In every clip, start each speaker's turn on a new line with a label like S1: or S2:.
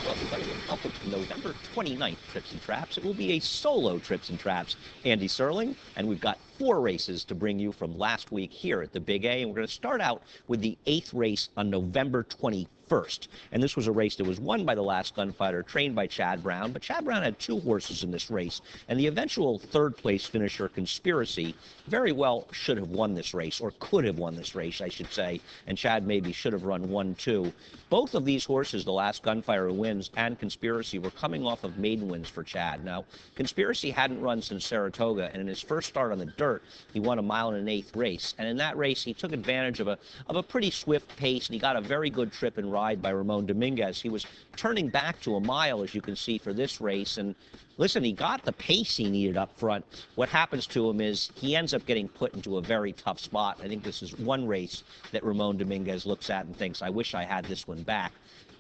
S1: Welcome to November 29th Trips and Traps. It will be a solo Trips and Traps. Andy Serling, and we've got 4 races to bring you from last week here at the Big A. And we're going to start out with the 8th race on November 21st. And this was a race that was won by the last gunfighter, trained by Chad Brown. But Chad Brown had 2 horses in this race. And the eventual 3rd place finisher, Conspiracy, very well should have won this race, or could have won this race, I should say. And Chad maybe should have run 1-2. Both of these horses, the last gunfighter who wins and Conspiracy, were coming off of maiden wins for Chad. Now, Conspiracy hadn't run since Saratoga, and in his first start on the dirt, he won a 1.125 mile race. And in that race, he took advantage of a pretty swift pace, and he got a very good trip and ride by Ramon Dominguez. He was turning back to a mile, as you can see, for this race. And listen, he got the pace he needed up front. What happens to him is he ends up getting put into a very tough spot. I think this is one race that Ramon Dominguez looks at and thinks, I wish I had this one back.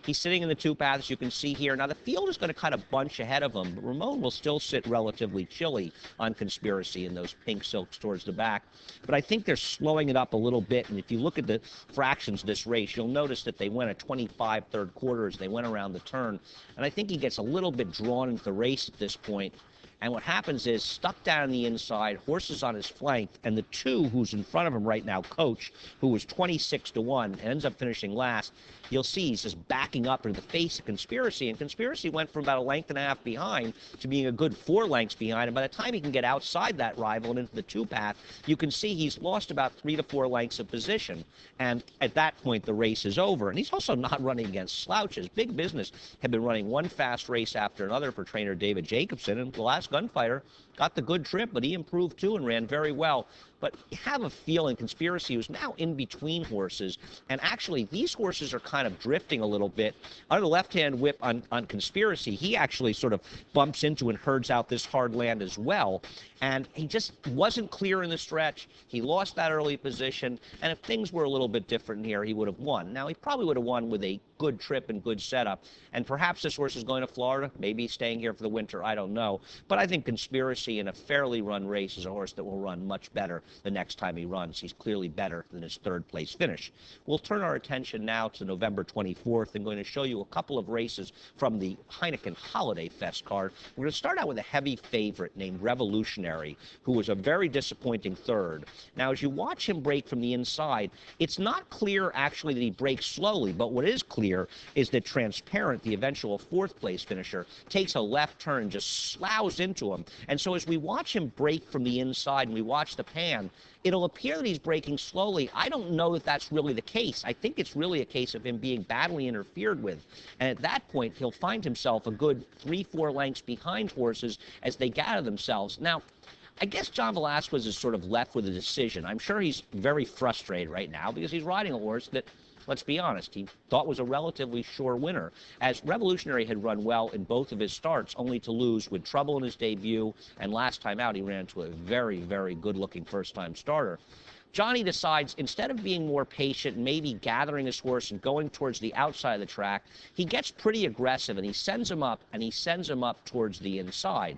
S1: He's sitting in the 2 path, as you can see here. Now, the field is going to kind of bunch ahead of him, but Ramon will still sit relatively chilly on Conspiracy in those pink silks towards the back. But I think they're slowing it up a little bit, and if you look at the fractions of this race, you'll notice that they went a 25 third quarters. They went around the turn, and I think he gets a little bit drawn into the race at this point. And what happens is, stuck down the inside, horses on his flank, and the 2 who's in front of him right now, Coach, who was 26-1, ends up finishing last. You'll see he's just backing up into the face of Conspiracy, and Conspiracy went from about 1.5 lengths behind to being a good 4 lengths behind, and by the time he can get outside that rival and into the 2 path, you can see he's lost about 3 to 4 lengths of position, and at that point the race is over. And he's also not running against slouches. Big Business had been running one fast race after another for trainer David Jacobson, and the last gunfighter got the good trip, but he improved too and ran very well. But you have a feeling Conspiracy was now in between horses, and actually these horses are kind of drifting a little bit. Under the left-hand whip on Conspiracy, he actually sort of bumps into and herds out this hard land as well, and he just wasn't clear in the stretch. He lost that early position, and if things were a little bit different here, he would have won. Now, he probably would have won with a good trip and good setup, and perhaps this horse is going to Florida, maybe staying here for the winter, I don't know. But I think Conspiracy in a fairly run race is a horse that will run much better the next time he runs. He's clearly better than his 3rd place finish. We'll turn our attention now to November 24th. I'm going to show you a couple of races from the Heineken Holiday Fest card. We're going to start out with a heavy favorite named Revolutionary, who was a very disappointing 3rd. Now, as you watch him break from the inside, it's not clear actually that he breaks slowly, but what is clear is that Transparent, the eventual 4th place finisher, takes a left turn and just sloughs into him. And so as we watch him break from the inside and we watch the pan, it'll appear that he's breaking slowly. I don't know if that's really the case. I think it's really a case of him being badly interfered with. And at that point, he'll find himself a good 3-4 lengths behind horses as they gather themselves. Now, I guess John Velasquez is sort of left with a decision. I'm sure he's very frustrated right now because he's riding a horse that, let's be honest, he thought was a relatively sure winner, as Revolutionary had run well in both of his starts, only to lose with trouble in his debut, and last time out he ran into a very, very good-looking first-time starter. Johnny decides, instead of being more patient, maybe gathering his horse and going towards the outside of the track, he gets pretty aggressive, and he sends him up towards the inside.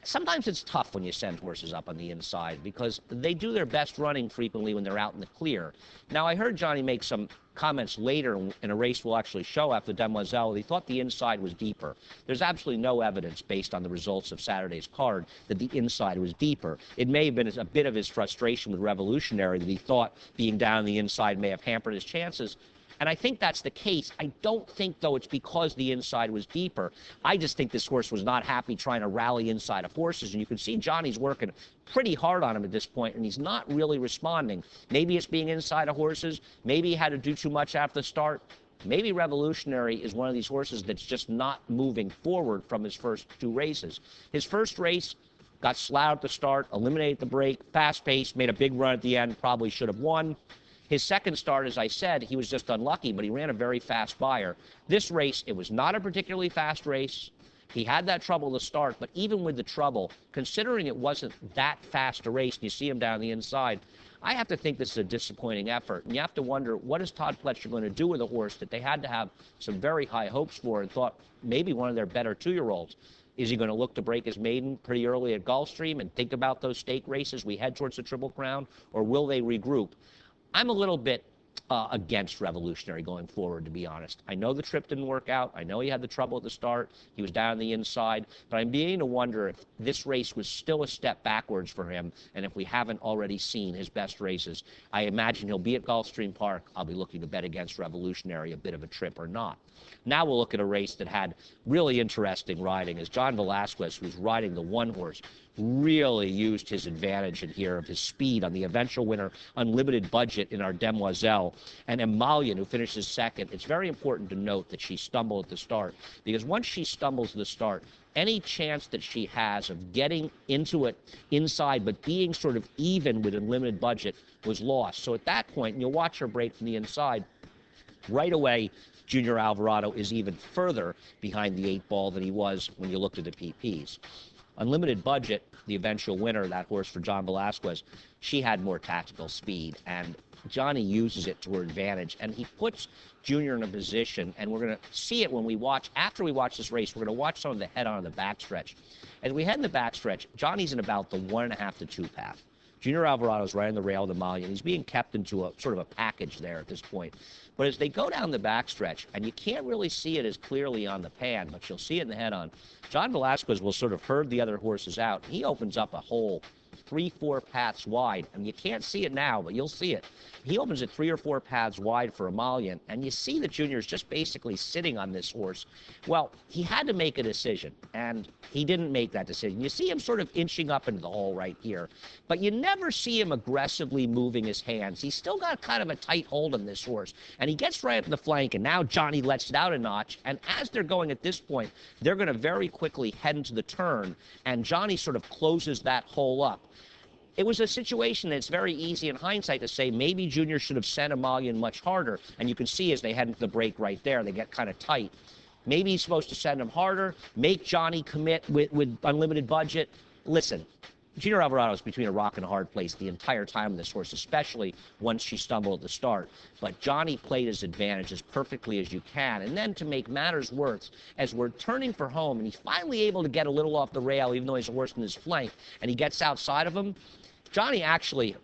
S1: Sometimes it's tough when you send horses up on the inside because they do their best running frequently when they're out in the clear. Now, I heard Johnny make some comments later in a race we'll actually show after Demoiselle. He thought the inside was deeper. There's absolutely no evidence based on the results of Saturday's card that the inside was deeper. It may have been a bit of his frustration with Revolutionary that he thought being down the inside may have hampered his chances. And I think that's the case. I don't think, though, it's because the inside was deeper. I just think this horse was not happy trying to rally inside of horses. And you can see Johnny's working pretty hard on him at this point, and he's not really responding. Maybe it's being inside of horses. Maybe he had to do too much after the start. Maybe Revolutionary is one of these horses that's just not moving forward from his first 2 races. His first race got slouched at the start, eliminated the break, fast pace, made a big run at the end, probably should have won. His second start, as I said, he was just unlucky, but he ran a very fast buyer. This race, it was not a particularly fast race. He had that trouble to start, but even with the trouble, considering it wasn't that fast a race, and you see him down the inside, I have to think this is a disappointing effort. And you have to wonder, what is Todd Pletcher going to do with a horse that they had to have some very high hopes for and thought maybe one of their better 2-year-olds? Is he going to look to break his maiden pretty early at Gulfstream and think about those stake races we head towards the Triple Crown, or will they regroup? I'm a little bit against Revolutionary going forward, to be honest. I know the trip didn't work out. I know he had the trouble at the start. He was down on the inside. But I'm beginning to wonder if this race was still a step backwards for him, and if we haven't already seen his best races. I imagine he'll be at Gulfstream Park. I'll be looking to bet against Revolutionary, a bit of a trip or not. Now we'll look at a race that had really interesting riding, as John Velazquez, who's riding the one horse, really used his advantage in here of his speed on the eventual winner, Unlimited Budget, in our Demoiselle. And EMOLLIENT, who finishes second, it's very important to note that she stumbled at the start, because once she stumbles at the start, any chance that she has of getting into it inside but being sort of even with Unlimited Budget was lost. So at that point, and you'll watch her break from the inside, right away, Junior Alvarado is even further behind the 8-ball than he was when you looked at the PPs. Unlimited Budget, the eventual winner, that horse for John Velazquez, she had more tactical speed, and Johnny uses it to her advantage, and he puts Junior in a position, and we're going to see it when we watch, after we watch this race, we're going to watch some of the head-on in the backstretch. As we head in the backstretch, Johnny's in about the 1.5 to 2 path. Junior Alvarado's right on the rail of the EMOLLIENT. He's being kept into a sort of a package there at this point. But as they go down the backstretch, and you can't really see it as clearly on the pan, but you'll see it in the head-on, John Velazquez will sort of herd the other horses out. He opens up a hole 3-4 paths wide, and you can't see it now, but you'll see it. He opens it 3 or 4 paths wide for EMOLLIENT, and you see that Junior's just basically sitting on this horse. Well, he had to make a decision, and he didn't make that decision. You see him sort of inching up into the hole right here, but you never see him aggressively moving his hands. He's still got kind of a tight hold on this horse, and he gets right up the flank, and now Johnny lets it out a notch, and as they're going at this point, they're going to very quickly head into the turn, and Johnny sort of closes that hole up. It was a situation that's very easy in hindsight to say maybe Junior should have sent EMOLLIENT much harder, and you can see as they head into the break right there, they get kind of tight. Maybe he's supposed to send him harder, make Johnny commit with Unlimited Budget. Listen, Junior Alvarado is between a rock and a hard place the entire time on this horse, especially once she stumbled at the start. But Johnny played his advantage as perfectly as you can. And then to make matters worse, as we're turning for home, and he's finally able to get a little off the rail, even though he's a horse in his flank, and he gets outside of him, Johnny actually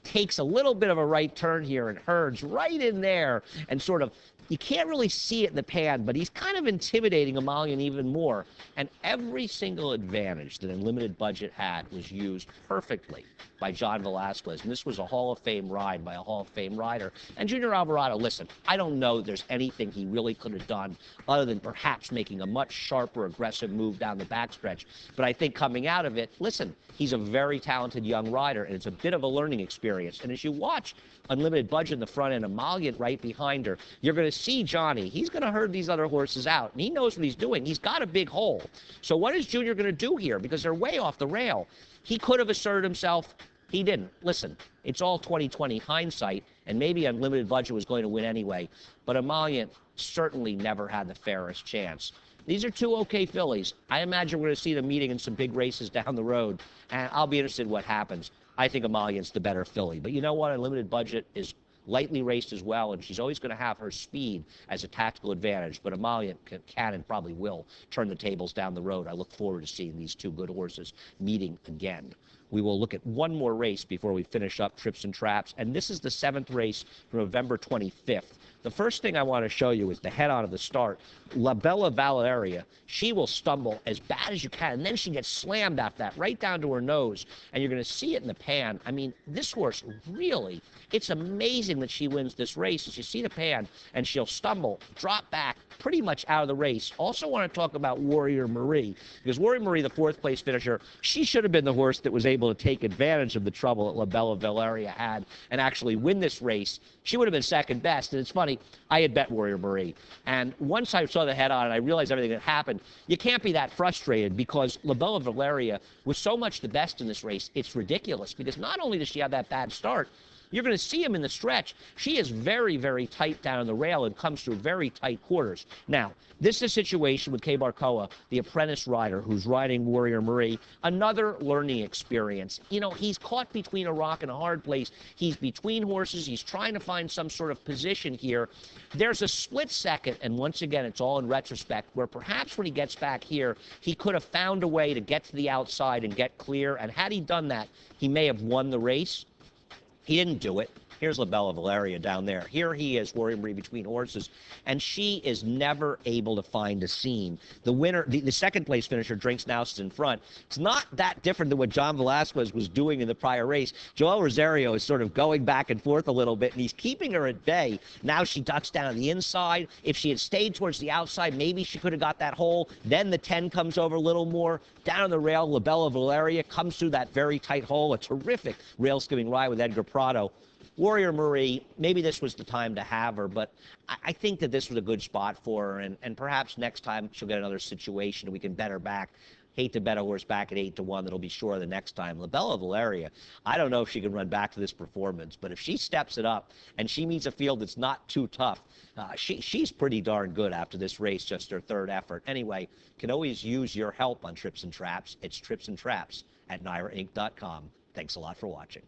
S1: takes a little bit of a right turn here and herds right in there and sort of, you can't really see it in the pan, but he's kind of intimidating EMOLLIENT even more. And every single advantage that Unlimited Budget had was used perfectly by John Velazquez. And this was a Hall of Fame ride by a Hall of Fame rider. And Junior Alvarado, listen, I don't know that there's anything he really could have done other than perhaps making a much sharper, aggressive move down the backstretch. But I think coming out of it, listen, he's a very talented young rider, and it's a bit of a learning experience. And as you watch Unlimited Budget in the front and EMOLLIENT right behind her, you're going to see Johnny. He's going to herd these other horses out, and he knows what he's doing. He's got a big hole. So what is Junior going to do here? Because they're way off the rail. He could have asserted himself. He didn't. Listen, it's all 20/20 hindsight, and maybe Unlimited Budget was going to win anyway, but EMOLLIENT certainly never had the fairest chance. These are two okay fillies. I imagine we're going to see them meeting in some big races down the road, and I'll be interested in what happens. I think EMOLLIENT's the better filly. But you know what? Unlimited Budget is lightly raced as well, and she's always going to have her speed as a tactical advantage. But EMOLLIENT can and probably will turn the tables down the road. I look forward to seeing these two good horses meeting again. We will look at one more race before we finish up Trips and Traps, and this is the 7th race from November 25th. The first thing I want to show you is the head-on of the start. La Bella Valeria, she will stumble as bad as you can, and then she gets slammed after that, right down to her nose, and you're going to see it in the pan. I mean, this horse really, it's amazing that she wins this race. As you see the pan, and she'll stumble, drop back, pretty much out of the race. Also want to talk about Warrior Marie, because Warrior Marie, the 4th place finisher, she should have been the horse that was able to take advantage of the trouble that La Bella Valeria had and actually win this race. She would have been second best, and it's funny, I had bet Warrior Marie, and once I saw the head-on and I realized everything that happened, you can't be that frustrated because La Bella Valeria was so much the best in this race, it's ridiculous, because not only does she have that bad start, you're going to see him in the stretch. She is very, very tight down on the rail and comes through very tight quarters. Now, this is a situation with Kay Barcoa, the apprentice rider who's riding Warrior Marie, another learning experience. You know, he's caught between a rock and a hard place. He's between horses. He's trying to find some sort of position here. There's a split second, and once again, it's all in retrospect, where perhaps when he gets back here, he could have found a way to get to the outside and get clear, and had he done that, he may have won the race. He didn't do it. Here's La Bella Valeria down there. Here he is, Warrior Marie between horses, and she is never able to find a seam. The winner, the second place finisher, Drinks Now, is in front. It's not that different than what John Velasquez was doing in the prior race. Joel Rosario is sort of going back and forth a little bit, and he's keeping her at bay. Now she ducks down on the inside. If she had stayed towards the outside, maybe she could have got that hole. Then the 10 comes over a little more. Down on the rail, La Bella Valeria comes through that very tight hole. A terrific rail skimming ride with Edgar Prado. Warrior Marie, maybe this was the time to have her, but I think that this was a good spot for her, and perhaps next time she'll get another situation and we can bet her back. Hate to bet a horse back at 8-1 that'll be sure the next time. La Bella Valeria, I don't know if she can run back to this performance, but if she steps it up and she meets a field that's not too tough, she's pretty darn good after this race, just her third effort. Anyway, can always use your help on Trips and Traps. It's Trips and Traps at NYRAInc.com. Thanks a lot for watching.